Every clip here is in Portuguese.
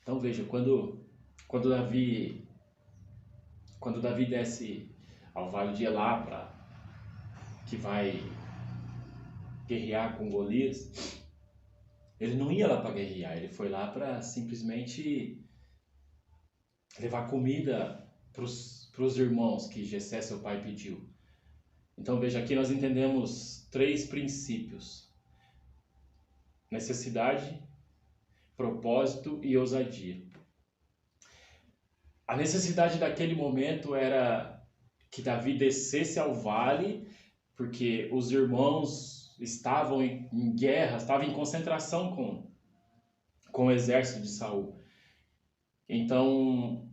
Então veja, quando Davi, quando Davi desce ao vale de Elá, que vai guerrear com Golias, ele não ia lá para guerrear, ele foi lá para simplesmente levar comida para os irmãos que Jessé, seu pai, pediu. Então veja, aqui nós entendemos três princípios: necessidade, propósito e ousadia. A necessidade daquele momento era que Davi descesse ao vale, porque os irmãos estavam em guerra, estavam em concentração com o exército de Saul. Então,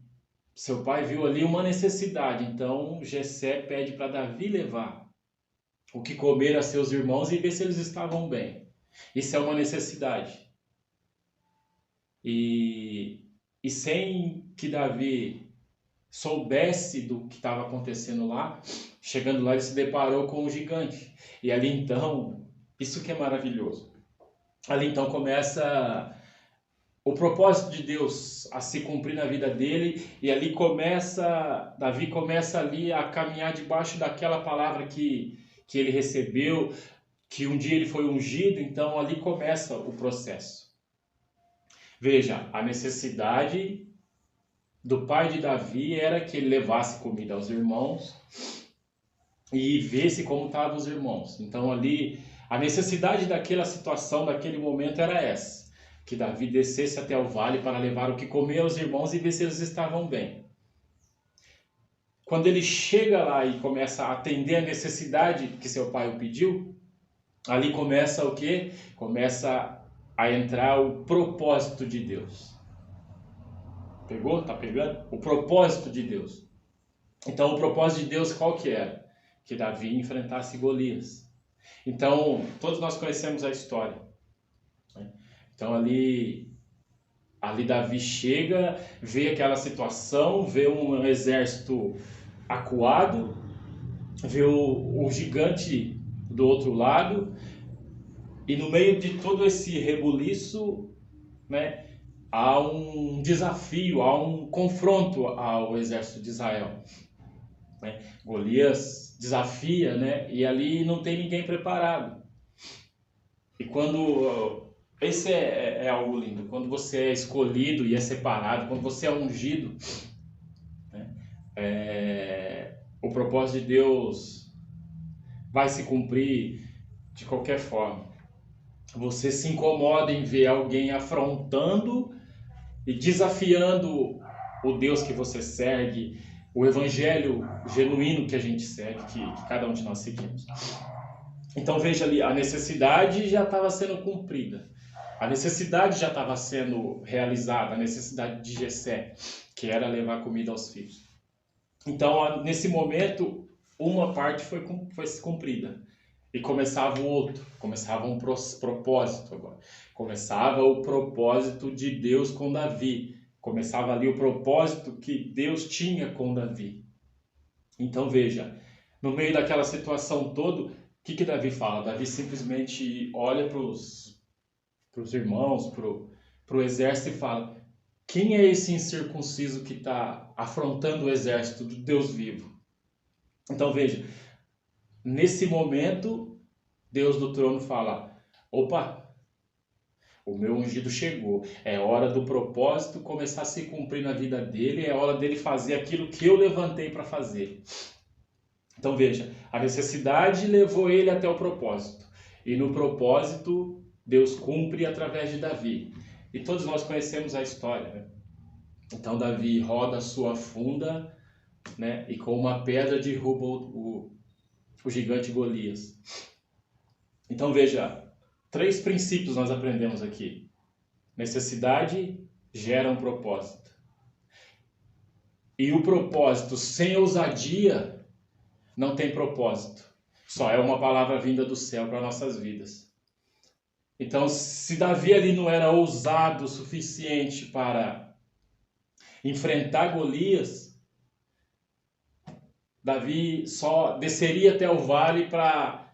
seu pai viu ali uma necessidade, então Jessé pede para Davi levar o que comer a seus irmãos e ver se eles estavam bem. Isso é uma necessidade. E sem que Davi soubesse do que estava acontecendo lá, chegando lá ele se deparou com um gigante. E ali então, isso que é maravilhoso. Ali então começa o propósito de Deus a se cumprir na vida dele, e ali Davi começa ali a caminhar debaixo daquela palavra que ele recebeu, que um dia ele foi ungido, então ali começa o processo. Veja, a necessidade do pai de Davi era que ele levasse comida aos irmãos e visse como estavam os irmãos. Então ali, a necessidade daquela situação, daquele momento era essa: que Davi descesse até o vale para levar o que comer aos irmãos e ver se eles estavam bem. Quando ele chega lá e começa a atender a necessidade que seu pai o pediu, ali começa o quê? Começa a entrar o propósito de Deus. Pegou? Tá pegando? O propósito de Deus. Então, o propósito de Deus qual que era? Que Davi enfrentasse Golias. Então, todos nós conhecemos a história. Então, ali Davi chega, vê aquela situação, vê um exército acuado, vê o gigante do outro lado, e no meio de todo esse rebuliço, né, há um desafio, há um confronto ao exército de Israel. Né? Golias desafia, né? E ali não tem ninguém preparado. E quando... Esse é algo lindo. Quando você é escolhido e é separado, quando você é ungido, né? O propósito de Deus vai se cumprir de qualquer forma. Você se incomoda em ver alguém afrontando e desafiando o Deus que você segue, o evangelho genuíno que a gente segue, que cada um de nós seguimos. Então veja ali, a necessidade já estava sendo cumprida. A necessidade já estava sendo realizada, a necessidade de Jessé, que era levar comida aos filhos. Então, nesse momento, uma parte foi cumprida. E começava o outro, começava um propósito agora. Começava o propósito de Deus com Davi. Começava ali o propósito que Deus tinha com Davi. Então veja, no meio daquela situação toda, o que Davi fala? Davi simplesmente olha para os irmãos, para o exército e fala: quem é esse incircunciso que está afrontando o exército do Deus vivo? Então veja, nesse momento, Deus do trono fala: opa, o meu ungido chegou. É hora do propósito começar a se cumprir na vida dele. É hora dele fazer aquilo que eu levantei para fazer. Então veja, a necessidade levou ele até o propósito. E no propósito, Deus cumpre através de Davi. E todos nós conhecemos a história, né? Então Davi roda a sua funda, né? E com uma pedra derruba o gigante Golias. Então veja, 3 princípios nós aprendemos aqui. Necessidade gera um propósito. E o propósito sem ousadia não tem propósito. Só é uma palavra vinda do céu para nossas vidas. Então, se Davi ali não era ousado o suficiente para enfrentar Golias, Davi só desceria até o vale para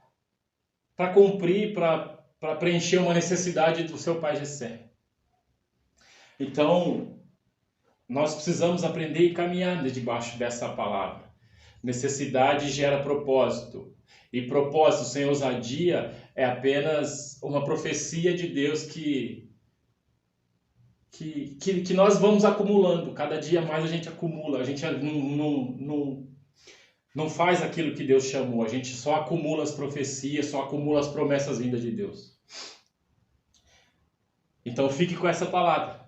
cumprir, para preencher uma necessidade do seu pai Jessé. Então, nós precisamos aprender e caminhar debaixo dessa palavra. Necessidade gera propósito. E propósito sem ousadia é apenas uma profecia de Deus que nós vamos acumulando. Cada dia mais a gente acumula. A gente não faz aquilo que Deus chamou. A gente só acumula as profecias, só acumula as promessas vindas de Deus. Então fique com essa palavra.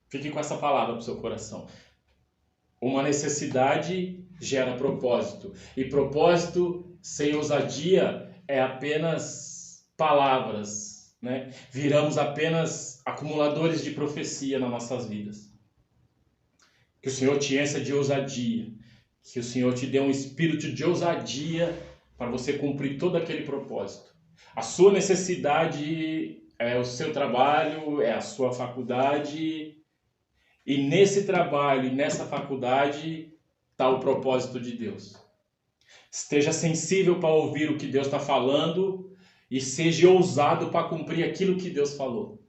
Fique com essa palavra para o seu coração. Uma necessidade gera propósito. E propósito sem ousadia é apenas palavras, né? Viramos apenas acumuladores de profecia nas nossas vidas. Que o Senhor te encha de ousadia. Que o Senhor te dê um espírito de ousadia para você cumprir todo aquele propósito. A sua necessidade é o seu trabalho, é a sua faculdade. E nesse trabalho e nessa faculdade está o propósito de Deus. Esteja sensível para ouvir o que Deus está falando e seja ousado para cumprir aquilo que Deus falou.